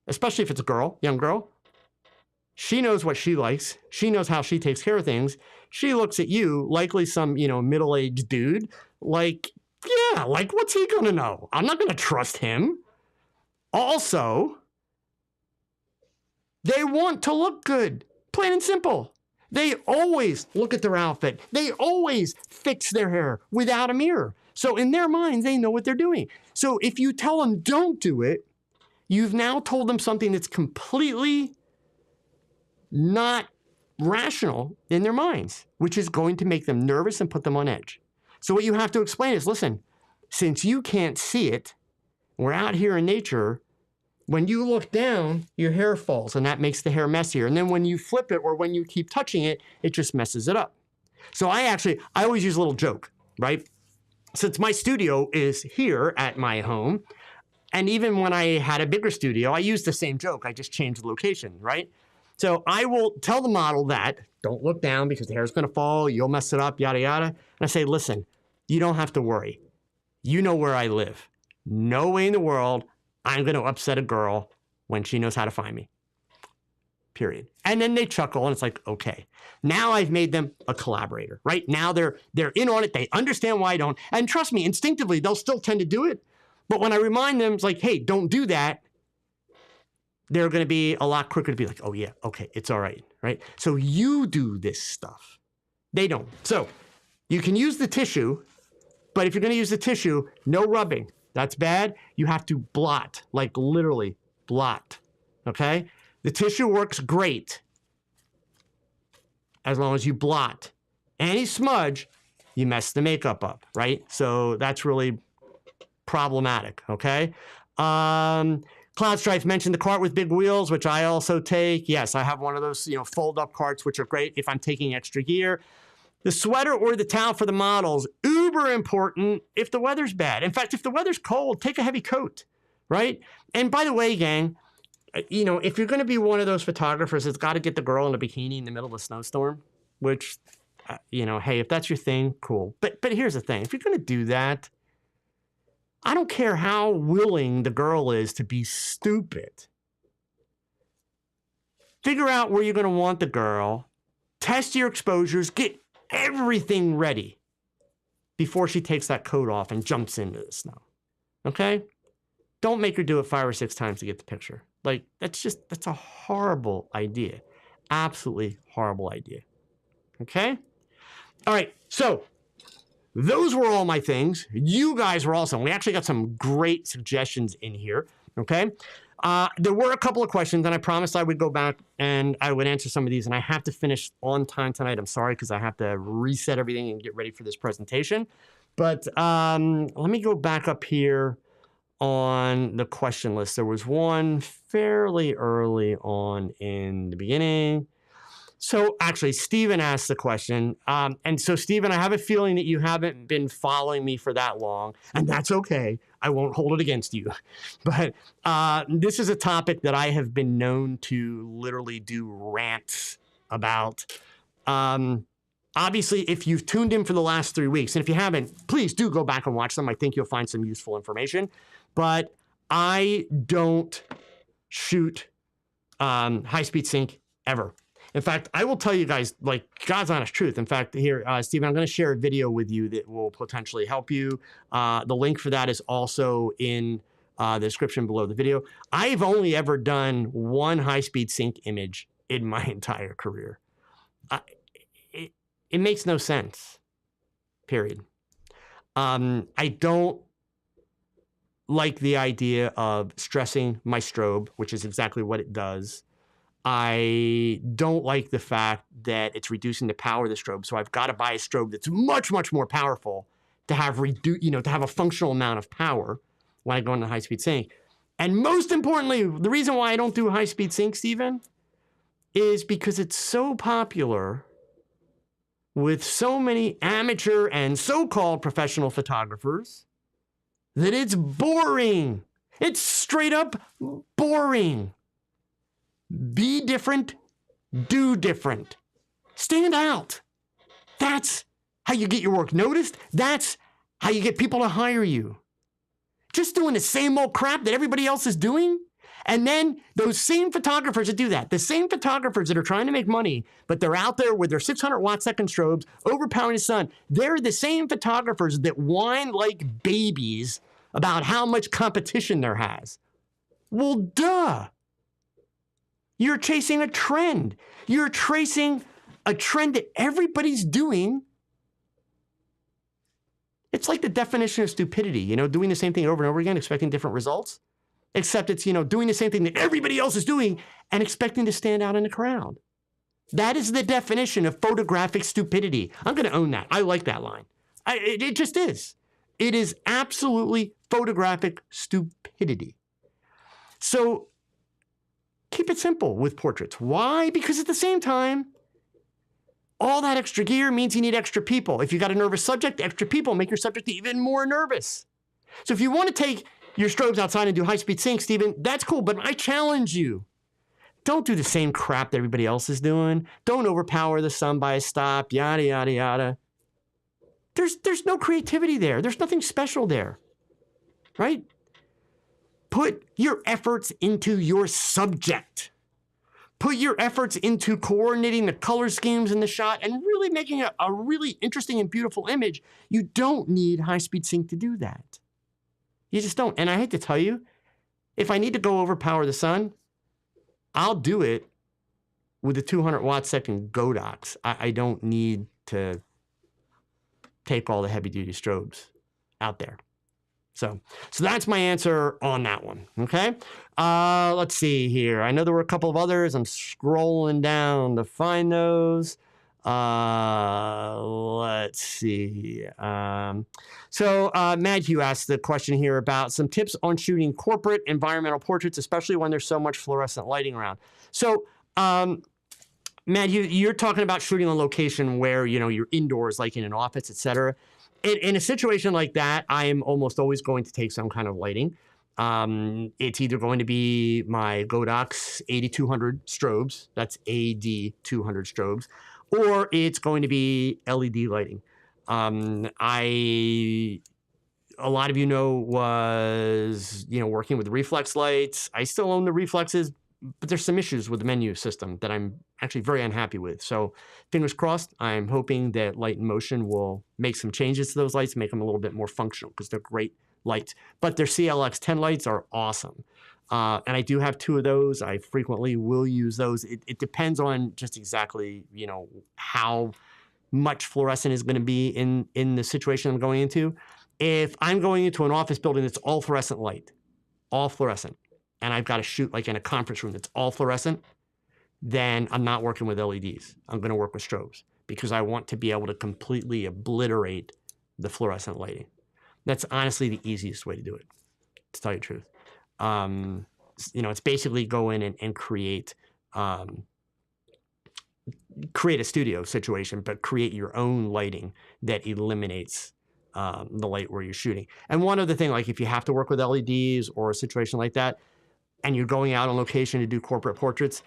especially if it's a girl, young girl, she knows what she likes. She knows how she takes care of things. She looks at you, likely some, middle-aged dude, like, yeah, like what's he gonna know? I'm not gonna trust him. Also, they want to look good, plain and simple. They always look at their outfit. They always fix their hair without a mirror. So in their minds, they know what they're doing. So if you tell them don't do it, you've now told them something that's completely not rational in their minds, which is going to make them nervous and put them on edge. So what you have to explain is, listen, since you can't see it, we're out here in nature, when you look down, your hair falls, and that makes the hair messier. And then when you flip it or when you keep touching it, it just messes it up. So I always use a little joke, right? Since my studio is here at my home, and even when I had a bigger studio, I used the same joke. I just changed the location, right? So I will tell the model that, don't look down because the hair's going to fall, you'll mess it up, yada, yada. And I say, listen, you don't have to worry. You know where I live. No way in the world I'm going to upset a girl when she knows how to find me. Period. And then they chuckle, and it's like, okay, now I've made them a collaborator, right? Now they're in on it. They understand why I don't. And trust me, instinctively, they'll still tend to do it. But when I remind them, it's like, hey, don't do that, they're going to be a lot quicker to be like, oh, yeah, okay, it's all right, right? So you do this stuff. They don't. So you can use the tissue, but if you're going to use the tissue, no rubbing. That's bad. You have to blot, like literally blot, okay? The tissue works great as long as you blot. Any smudge, you mess the makeup up, right? So that's really problematic, okay? Cloud Strife mentioned the cart with big wheels, which I also take. Yes, I have one of those, fold-up carts, which are great if I'm taking extra gear. The sweater or the towel for the models, uber important if the weather's bad. In fact, if the weather's cold, take a heavy coat, right? And by the way, gang, if you're going to be one of those photographers that's got to get the girl in a bikini in the middle of a snowstorm, which, hey, if that's your thing, cool. But here's the thing. If you're going to do that, I don't care how willing the girl is to be stupid. Figure out where you're going to want the girl, test your exposures, get everything ready before she takes that coat off and jumps into the snow. Okay? Don't make her do it 5 or 6 times to get the picture. Like, that's a horrible idea. Absolutely horrible idea. Okay? All right, so those were all my things. You guys were awesome. We actually got some great suggestions in here, okay? There were a couple of questions, and I promised I would go back and I would answer some of these, and I have to finish on time tonight. I'm sorry, because I have to reset everything and get ready for this presentation. But let me go back up here on the question list. There was one fairly early on in the beginning. So actually, Stephen asked the question. And so, Stephen, I have a feeling that you haven't been following me for that long, and that's okay. I won't hold it against you. But this is a topic that I have been known to literally do rants about. Obviously, if you've tuned in for the last 3 weeks, and if you haven't, please do go back and watch them. I think you'll find some useful information. But I don't shoot high-speed sync ever. In fact, I will tell you guys, like, God's honest truth. In fact, here, Stephen, I'm going to share a video with you that will potentially help you. The link for that is also in the description below the video. I've only ever done one high-speed sync image in my entire career. It makes no sense, period. I don't like the idea of stressing my strobe, which is exactly what it does. I don't like the fact that it's reducing the power of the strobe. So I've got to buy a strobe that's much, much more powerful to have to have a functional amount of power when I go into high-speed sync. And most importantly, the reason why I don't do high-speed sync, Stephen, is because it's so popular with so many amateur and so-called professional photographers that it's boring. It's straight up boring. Be different, do different. Stand out. That's how you get your work noticed. That's how you get people to hire you. Just doing the same old crap that everybody else is doing. And then those same photographers that do that, the same photographers that are trying to make money, but they're out there with their 600 watt second strobes, overpowering the sun, they're the same photographers that whine like babies about how much competition there has. Well, duh. You're chasing a trend. You're tracing a trend that everybody's doing. It's like the definition of stupidity, doing the same thing over and over again, expecting different results. Except it's, doing the same thing that everybody else is doing and expecting to stand out in the crowd. That is the definition of photographic stupidity. I'm going to own that. I like that line. It just is. It is absolutely photographic stupidity. So keep it simple with portraits. Why? Because at the same time, all that extra gear means you need extra people. If you got a nervous subject, extra people make your subject even more nervous. So if you want to take your strobes outside and do high-speed sync, Stephen, that's cool, but I challenge you. Don't do the same crap that everybody else is doing. Don't overpower the sun by a stop, yada, yada, yada. There's no creativity there. There's nothing special there, right? Put your efforts into your subject. Put your efforts into coordinating the color schemes in the shot and really making a really interesting and beautiful image. You don't need high-speed sync to do that. You just don't. And I hate to tell you, if I need to go overpower the sun, I'll do it with the 200 watt second Godox. I don't need to take all the heavy duty strobes out there. So that's my answer on that one. Okay. Let's see here. I know there were a couple of others. I'm scrolling down to find those. Let's see. Mad Hugh asked the question here about some tips on shooting corporate environmental portraits, especially when there's so much fluorescent lighting around. So, Matt, you're talking about shooting on location where, you're indoors, like in an office, et cetera. In a situation like that, I am almost always going to take some kind of lighting. It's either going to be my Godox 8200 strobes, that's AD 200 strobes, or it's going to be LED lighting. A lot of was, working with reflex lights. I still own the reflexes, but there's some issues with the menu system that I'm actually very unhappy with. So fingers crossed, I'm hoping that Light in Motion will make some changes to those lights, make them a little bit more functional, because they're great lights. But their CLX 10 lights are awesome. And I do have 2 of those. I frequently will use those. It depends on just exactly, how much fluorescent is going to be in the situation I'm going into. If I'm going into an office building that's all fluorescent light, all fluorescent, and I've got to shoot like in a conference room that's all fluorescent, then I'm not working with LEDs. I'm going to work with strobes, because I want to be able to completely obliterate the fluorescent lighting. That's honestly the easiest way to do it, to tell you the truth. It's basically go in and create a studio situation, but create your own lighting that eliminates the light where you're shooting. And one other thing, like if you have to work with LEDs or a situation like that, and you're going out on location to do corporate portraits,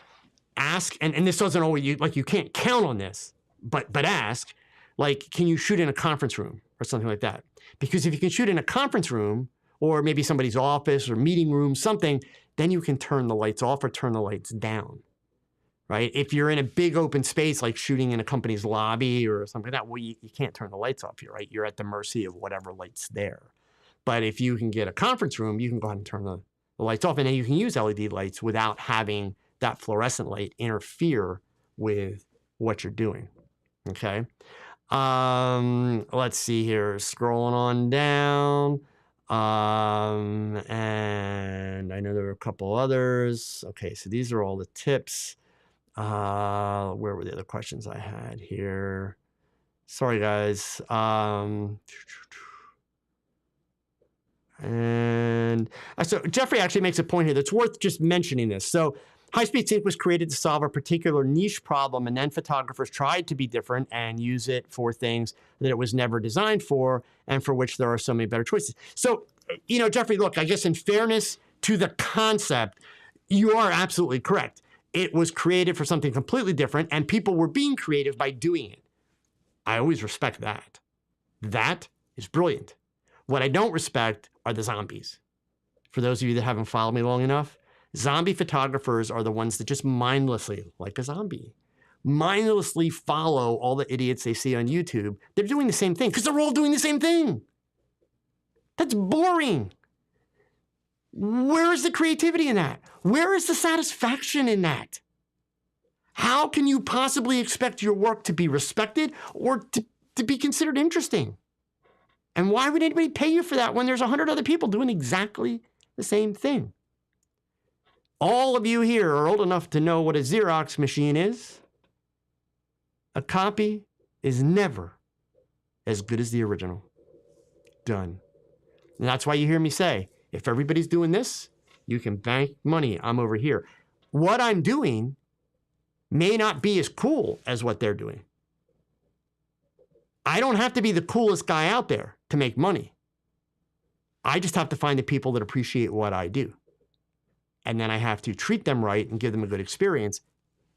ask, and this doesn't always, you can't count on this, but ask, like, can you shoot in a conference room or something like that? Because if you can shoot in a conference room, or maybe somebody's office or meeting room, something, then you can turn the lights off or turn the lights down, right? If you're in a big open space, like shooting in a company's lobby or something like that, well, you can't turn the lights off here, right? You're at the mercy of whatever light's there. But if you can get a conference room, you can go ahead and turn the lights off, and then you can use LED lights without having that fluorescent light interfere with what you're doing, okay? Let's see here, scrolling on down. And I know there were a couple others. Okay, so these are all the tips. Where were the other questions I had here? Sorry, guys. And so Jeffrey actually makes a point here that's worth just mentioning this. So high-speed sync was created to solve a particular niche problem, and then photographers tried to be different and use it for things that it was never designed for, and for which there are so many better choices. So, Jeffrey, look, I guess in fairness to the concept, you are absolutely correct. It was created for something completely different, and people were being creative by doing it. I always respect that. That is brilliant. What I don't respect are the zombies. For those of you that haven't followed me long enough, zombie photographers are the ones that just mindlessly, like a zombie, mindlessly follow all the idiots they see on YouTube. They're doing the same thing because they're all doing the same thing. That's boring. Where is the creativity in that? Where is the satisfaction in that? How can you possibly expect your work to be respected or to be considered interesting? And why would anybody pay you for that when there's 100 other people doing exactly the same thing? All of you here are old enough to know what a Xerox machine is. A copy is never as good as the original. Done. And that's why you hear me say, if everybody's doing this, you can bank money. I'm over here. What I'm doing may not be as cool as what they're doing. I don't have to be the coolest guy out there to make money. I just have to find the people that appreciate what I do. And then I have to treat them right and give them a good experience.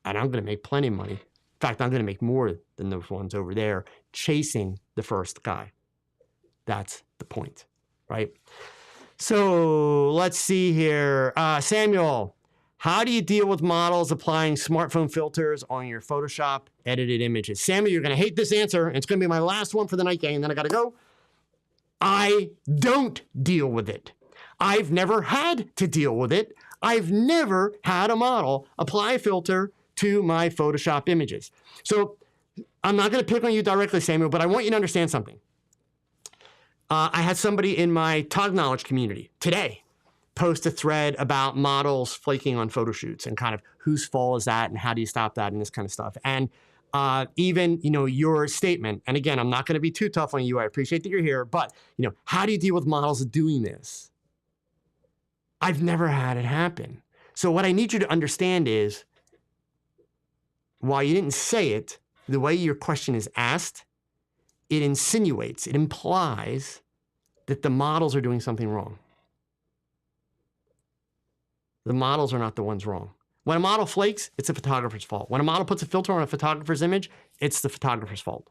And I'm going to make plenty of money. In fact, I'm going to make more than those ones over there chasing the first guy. That's the point, right? So let's see here. Samuel, how do you deal with models applying smartphone filters on your Photoshop edited images? Samuel, you're going to hate this answer. And it's going to be my last one for the night, gang, and then I got to go. I don't deal with it. I've never had to deal with it. I've never had a model apply a filter to my Photoshop images. So I'm not going to pick on you directly, Samuel, but I want you to understand something. I had somebody in my Tog Knowledge community today post a thread about models flaking on photo shoots and kind of whose fault is that and how do you stop that and this kind of stuff. And even, your statement. And again, I'm not going to be too tough on you. I appreciate that you're here, but, how do you deal with models doing this? I've never had it happen. So what I need you to understand is, while you didn't say it, the way your question is asked, it insinuates, it implies that the models are doing something wrong. The models are not the ones wrong. When a model flakes, it's a photographer's fault. When a model puts a filter on a photographer's image, it's the photographer's fault.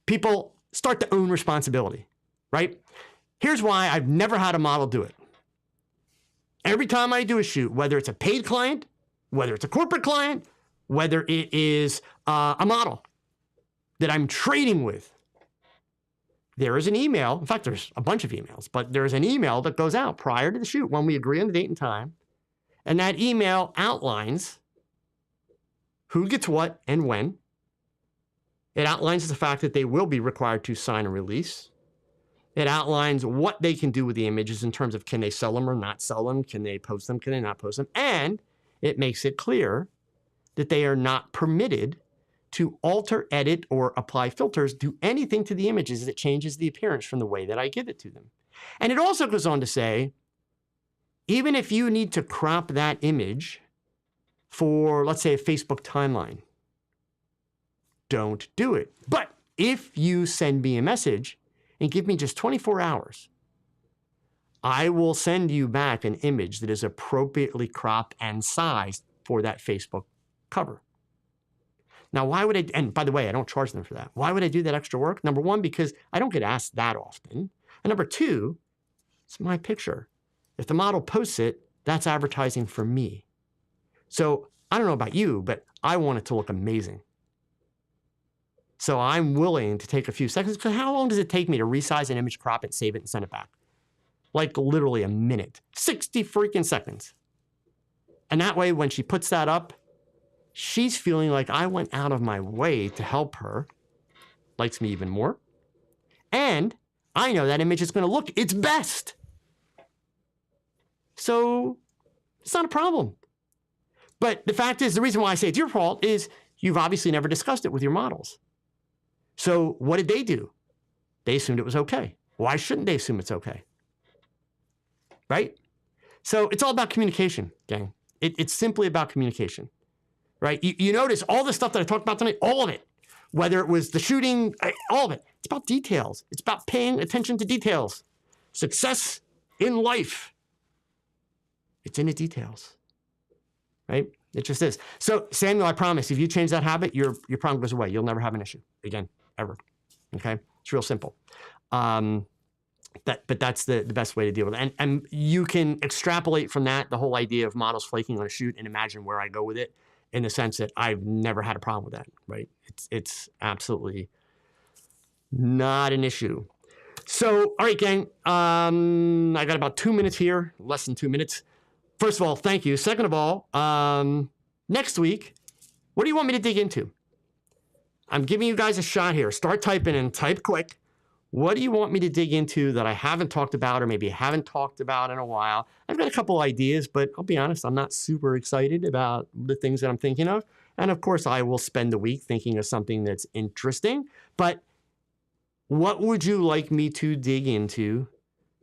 People start to own responsibility, right? Here's why I've never had a model do it. Every time I do a shoot, whether it's a paid client, whether it's a corporate client, whether it is a model that I'm trading with, there is an email. In fact, there's a bunch of emails, but there's an email that goes out prior to the shoot when we agree on the date and time. And that email outlines who gets what and when. It outlines the fact that they will be required to sign a release. It outlines what they can do with the images in terms of, can they sell them or not sell them? Can they post them? Can they not post them? And it makes it clear that they are not permitted to alter, edit, or apply filters, do anything to the images that changes the appearance from the way that I give it to them. And it also goes on to say, even if you need to crop that image for, let's say, a Facebook timeline, don't do it. But if you send me a message and give me just 24 hours, I will send you back an image that is appropriately cropped and sized for that Facebook cover. Now, why would I, and by the way, I don't charge them for that. Why would I do that extra work? Number one, because I don't get asked that often. And number two, it's my picture. If the model posts it, that's advertising for me. So I don't know about you, but I want it to look amazing. So I'm willing to take a few seconds, because how long does it take me to resize an image, crop it, save it, and send it back? Like literally a minute, 60 freaking seconds. And that way, when she puts that up, she's feeling like I went out of my way to help her, likes me even more. And I know that image is going to look its best. So it's not a problem. But the fact is, the reason why I say it's your fault is you've obviously never discussed it with your models. So what did they do? They assumed it was okay. Why shouldn't they assume it's okay? Right? So it's all about communication, gang. It's simply about communication. Right? You notice all the stuff that I talked about tonight, all of it, whether it was the shooting, all of it, it's about details. It's about paying attention to details. Success in life, it's in the details, right? It just is. So Samuel, I promise, if you change that habit, your problem goes away. You'll never have an issue again, ever, okay? It's real simple. But that's the best way to deal with it. And you can extrapolate from that the whole idea of models flaking on a shoot and imagine where I go with it, in the sense that I've never had a problem with that, right? It's absolutely not an issue. So, all right, gang, I got about 2 minutes here, less than 2 minutes. First of all, thank you. Second of all, next week, what do you want me to dig into? I'm giving you guys a shot here. Start typing and type quick. What do you want me to dig into that I haven't talked about, or maybe haven't talked about in a while? I've got a couple ideas, but I'll be honest, I'm not super excited about the things that I'm thinking of. And of course, I will spend the week thinking of something that's interesting. But what would you like me to dig into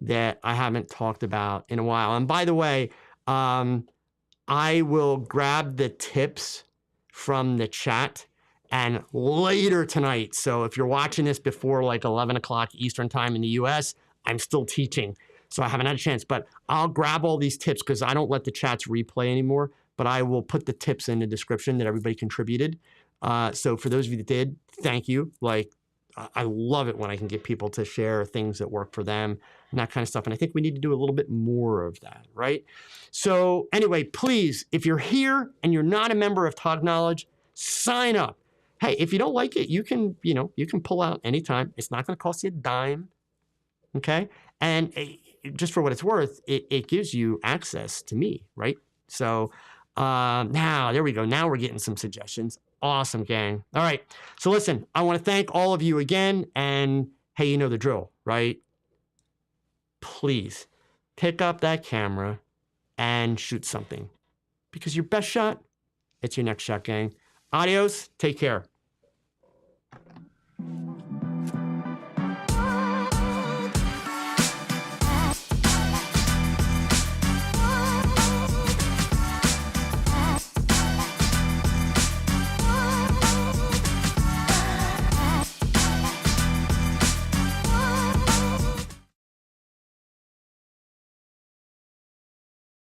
that I haven't talked about in a while? And by the way, I will grab the tips from the chat and later tonight. So if you're watching this before like 11 o'clock Eastern time in the US, I'm still teaching. So I haven't had a chance, but I'll grab all these tips because I don't let the chats replay anymore, but I will put the tips in the description that everybody contributed. So for those of you that did, thank you. Like, I love it when I can get people to share things that work for them and that kind of stuff. And I think we need to do a little bit more of that, right? So anyway, please, if you're here and you're not a member of Tog Knowledge, sign up. Hey, if you don't like it, you can pull out anytime. It's not going to cost you a dime, okay? And just for what it's worth, it gives you access to me, right? So now, there we go. Now we're getting some suggestions. Awesome, gang. All right. So listen, I want to thank all of you again. And hey, you know the drill, right? Please pick up that camera and shoot something. Because your best shot, it's your next shot, gang. Adios. Take care.